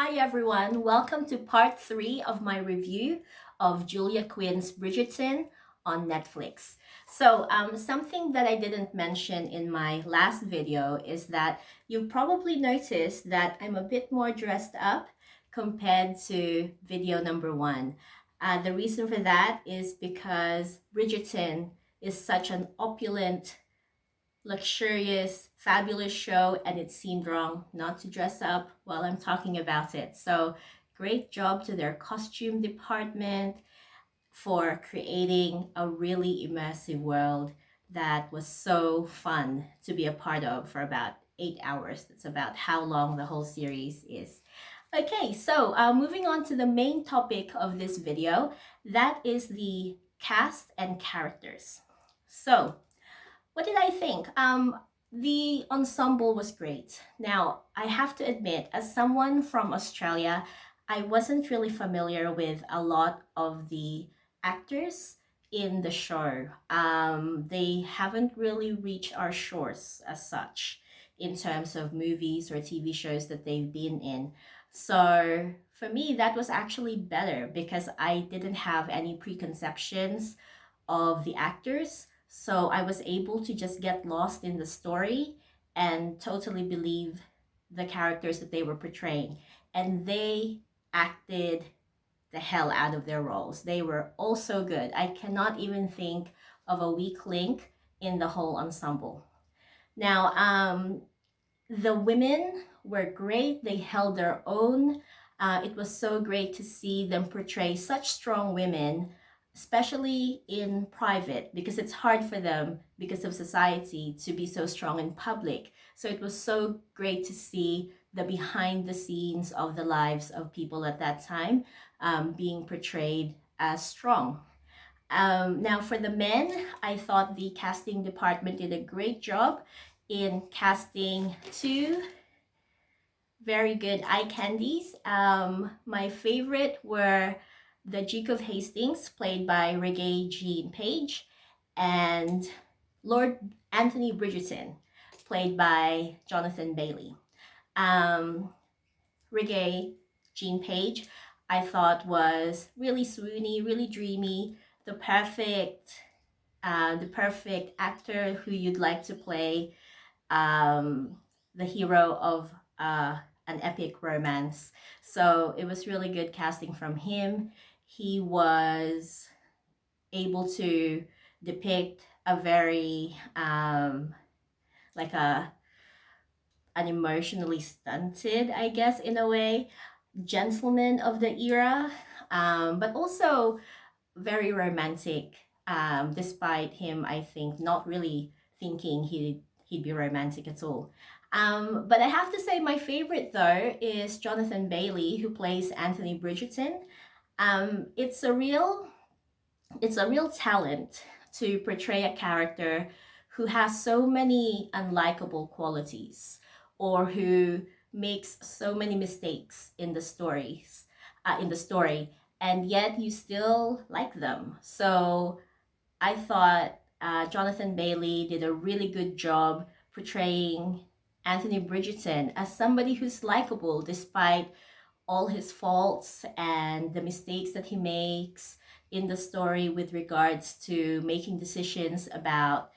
Hi everyone, welcome to part 3 of my review of Julia Quinn's Bridgerton on Netflix. Something that I didn't mention in my last video is that you probably noticed that I'm a bit more dressed up compared to video number 1. The reason for that is because Bridgerton is such an opulent, luxurious, fabulous show, and it seemed wrong not to dress up while I'm talking about it. So, great job to their costume department for creating a really immersive world that was so fun to be a part of for about 8 hours. That's about how long the whole series is. Okay, so moving on to the main topic of this video, that is the cast and characters. So, what did I think? The ensemble was great. Now, I have to admit, as someone from Australia, I wasn't really familiar with a lot of the actors in the show. They haven't really reached our shores as such in terms of movies or TV shows that they've been in. So for me, that was actually better because I didn't have any preconceptions of the actors. So I was able to just get lost in the story and totally believe the characters that they were portraying. And they acted the hell out of their roles. They were all so good. I cannot even think of a weak link in the whole ensemble. Now, the women were great. They held their own. It was so great to see them portray such strong women, especially in private, because it's hard for them, because of society, to be so strong in public. So it was so great to see the behind the scenes of the lives of people at that time being portrayed as strong. Now, for the men, I thought the casting department did a great job in casting two very good eye candies. My favorite were the Duke of Hastings, played by Regé-Jean Page, and Lord Anthony Bridgerton, played by Jonathan Bailey. Regé-Jean Page, I thought was really swoony, really dreamy, the perfect actor who you'd like to play the hero of an epic romance. So it was really good casting from him. He was able to depict a very like an emotionally stunted, I guess, in a way, gentleman of the era, but also very romantic. Despite him, I think, not really thinking he'd be romantic at all. But I have to say my favorite though is Jonathan Bailey, who plays Anthony Bridgerton. It's a real talent to portray a character who has so many unlikable qualities or who makes so many mistakes in the story, and yet you still like them. So I thought Jonathan Bailey did a really good job portraying Anthony Bridgerton as somebody who's likable despite all his faults and the mistakes that he makes in the story with regards to making decisions about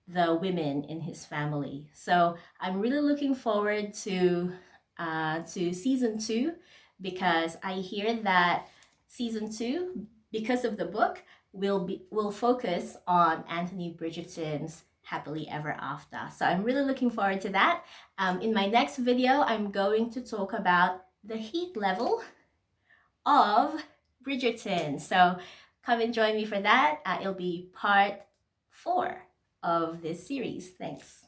the women in his family. So I'm really looking forward to season 2, because I hear that season 2, because of the book, will focus on Anthony Bridgerton's happily ever after. So I'm really looking forward to that. In my next video, I'm going to talk about the heat level of Bridgerton. So come and join me for that. It'll be part 4 of this series. Thanks.